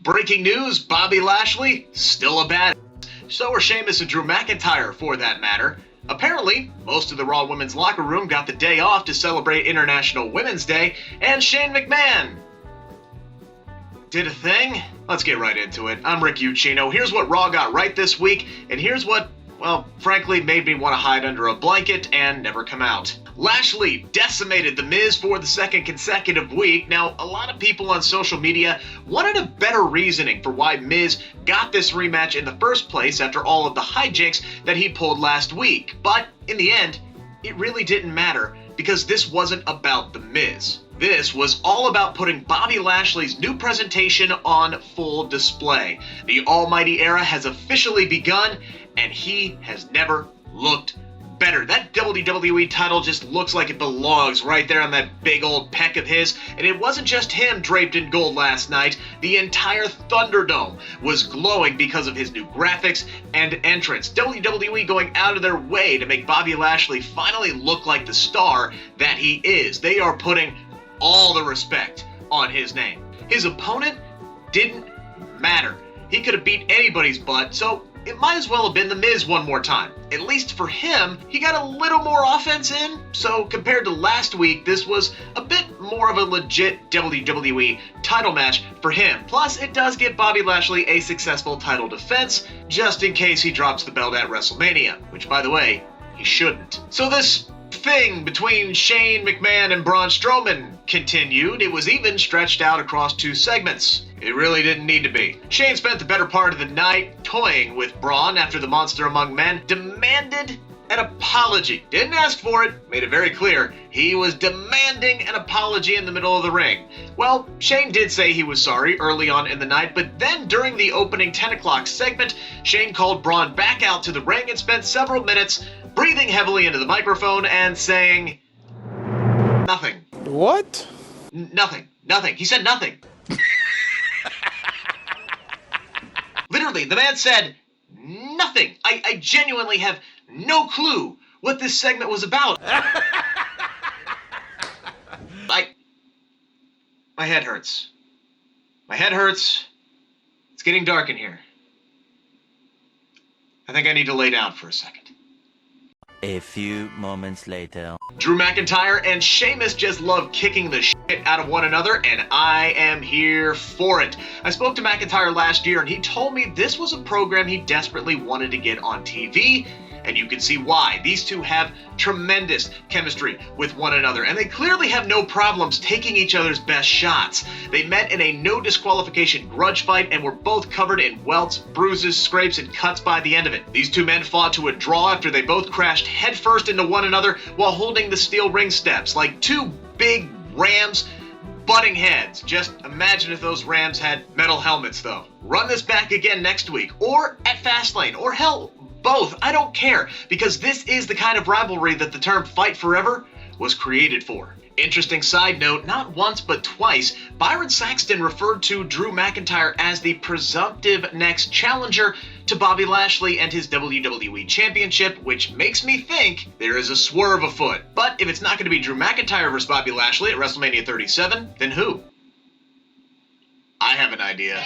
Breaking news, Bobby Lashley, still a badass. So are Sheamus and Drew McIntyre, for that matter. Apparently, most of the Raw Women's locker room got the day off to celebrate International Women's Day, and Shane McMahon did a thing? Let's get right into it. I'm Rick Ucchino. Here's what Raw got right this week, and here's what, well, frankly, made me want to hide under a blanket and never come out. Lashley decimated The Miz for the second consecutive week. Now, a lot of people on social media wanted a better reasoning for why Miz got this rematch in the first place after all of the hijinks that he pulled last week. But in the end, it really didn't matter because this wasn't about The Miz. This was all about putting Bobby Lashley's new presentation on full display. The Almighty era has officially begun, and he has never looked better. That WWE title just looks like it belongs right there on that big old pec of his. And it wasn't just him draped in gold last night. The entire Thunderdome was glowing because of his new graphics and entrance. WWE going out of their way to make Bobby Lashley finally look like the star that he is. They are putting all the respect on his name. His opponent didn't matter. He could have beat anybody's butt, so it might as well have been The Miz one more time. At least for him, he got a little more offense in, so compared to last week, this was a bit more of a legit WWE title match for him. Plus, it does give Bobby Lashley a successful title defense, just in case he drops the belt at WrestleMania, which, by the way, he shouldn't. So this thing between Shane McMahon and Braun Strowman continued. It was even stretched out across two segments. It really didn't need to be. Shane spent the better part of the night toying with Braun after the Monster Among Men demanded an apology. Didn't ask for it, made it very clear. He was demanding an apology in the middle of the ring. Well, Shane did say he was sorry early on in the night, but then during the opening 10 o'clock segment, Shane called Braun back out to the ring and spent several minutes breathing heavily into the microphone and saying nothing. What? Nothing. He said nothing. Literally, the man said nothing. I genuinely have no clue what this segment was about. My head hurts. My head hurts. It's getting dark in here. I think I need to lay down for a second. A few moments later. Drew McIntyre and Sheamus just love kicking the shit out of one another, and I am here for it. I spoke to McIntyre last year, and he told me this was a program he desperately wanted to get on TV, and you can see why. These two have tremendous chemistry with one another, and they clearly have no problems taking each other's best shots. They met in a no disqualification grudge fight and were both covered in welts, bruises, scrapes, and cuts by the end of it. These two men fought to a draw after they both crashed headfirst into one another while holding the steel ring steps like two big rams butting heads. Just imagine if those rams had metal helmets, though. Run this back again next week, or at Fastlane, or hell, both. I don't care, because this is the kind of rivalry that the term Fight Forever was created for. Interesting side note, not once but twice, Byron Saxton referred to Drew McIntyre as the presumptive next challenger to Bobby Lashley and his WWE Championship, which makes me think there is a swerve afoot. But if it's not going to be Drew McIntyre versus Bobby Lashley at WrestleMania 37, then who? I have an idea.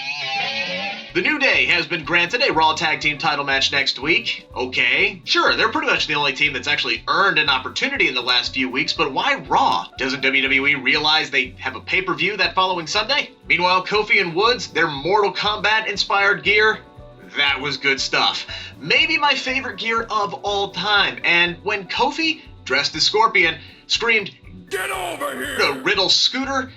The New Day has been granted a Raw Tag Team title match next week. Okay, sure, they're pretty much the only team that's actually earned an opportunity in the last few weeks, but why Raw? Doesn't WWE realize they have a pay-per-view that following Sunday? Meanwhile, Kofi and Woods, their Mortal Kombat-inspired gear, that was good stuff. Maybe my favorite gear of all time, and when Kofi, dressed as Scorpion, screamed, "Get over here!" a Riddle scooter,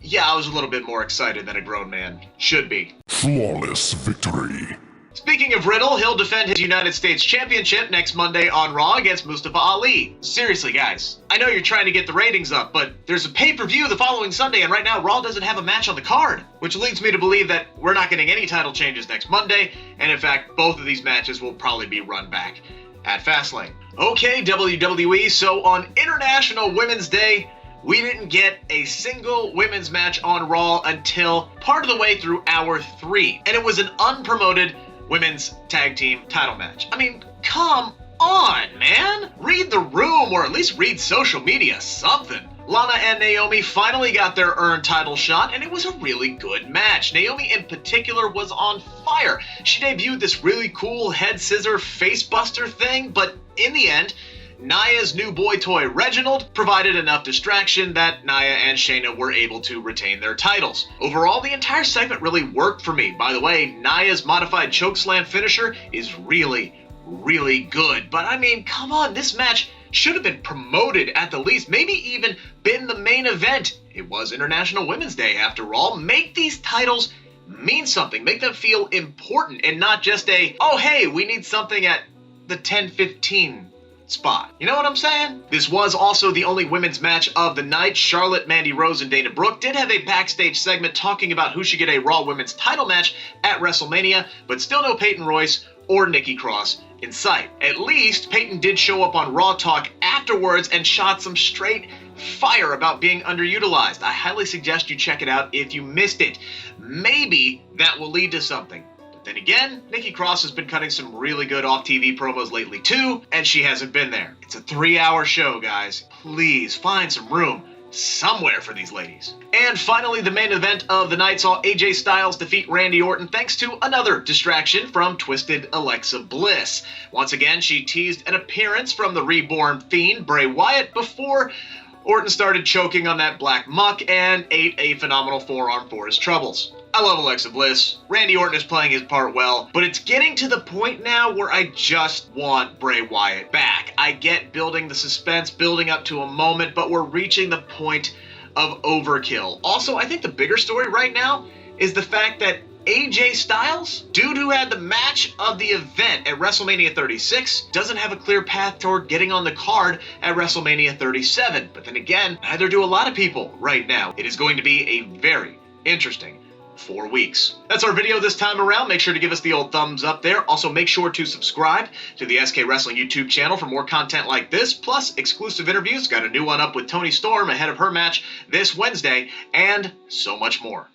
yeah, I was a little bit more excited than a grown man should be. Flawless victory. Speaking of Riddle, he'll defend his United States Championship next Monday on Raw against Mustafa Ali. Seriously, guys, I know you're trying to get the ratings up, but there's a pay-per-view the following Sunday, and right now Raw doesn't have a match on the card, which leads me to believe that we're not getting any title changes next Monday, and in fact, both of these matches will probably be run back at Fastlane. Okay, WWE, so on International Women's Day, we didn't get a single women's match on Raw until part of the way through hour 3, and it was an unpromoted women's tag team title match. I mean, come on, man! Read the room, or at least read social media, something. Lana and Naomi finally got their earned title shot, and it was a really good match. Naomi in particular was on fire. She debuted this really cool head scissor face buster thing, but in the end, Nia's new boy toy Reginald provided enough distraction that Nia and Shayna were able to retain their titles. Overall, the entire segment really worked for me. By the way, Nia's modified chokeslam finisher is really good. But I mean, come on, this match should have been promoted at the least, maybe even been the main event. It was International Women's Day after all. Make these titles mean something, make them feel important and not just a, oh hey, we need something at the 10:15 spot. You know what I'm saying? This was also the only women's match of the night. Charlotte, Mandy Rose, and Dana Brooke did have a backstage segment talking about who should get a Raw Women's title match at WrestleMania, but still no Peyton Royce or Nikki Cross in sight. At least Peyton did show up on Raw Talk afterwards and shot some straight fire about being underutilized. I highly suggest you check it out if you missed it. Maybe that will lead to something. But then again, Nikki Cross has been cutting some really good off-TV promos lately too, and she hasn't been there. It's a 3-hour show, guys. Please find some room somewhere for these ladies. And finally, the main event of the night saw AJ Styles defeat Randy Orton thanks to another distraction from Twisted Alexa Bliss. Once again, she teased an appearance from the reborn Fiend, Bray Wyatt, before Orton started choking on that black muck and ate a phenomenal forearm for his troubles. I love Alexa Bliss. Randy Orton is playing his part well, but it's getting to the point now where I just want Bray Wyatt back. I get building the suspense, building up to a moment, but we're reaching the point of overkill. Also, I think the bigger story right now is the fact that AJ Styles, dude who had the match of the event at WrestleMania 36, doesn't have a clear path toward getting on the card at WrestleMania 37. But then again, neither do a lot of people right now. It is going to be a very interesting 4 weeks. That's our video this time around. Make sure to give us the old thumbs up there. Also, make sure to subscribe to the SK Wrestling YouTube channel for more content like this, plus exclusive interviews. Got a new one up with Toni Storm ahead of her match this Wednesday, and so much more.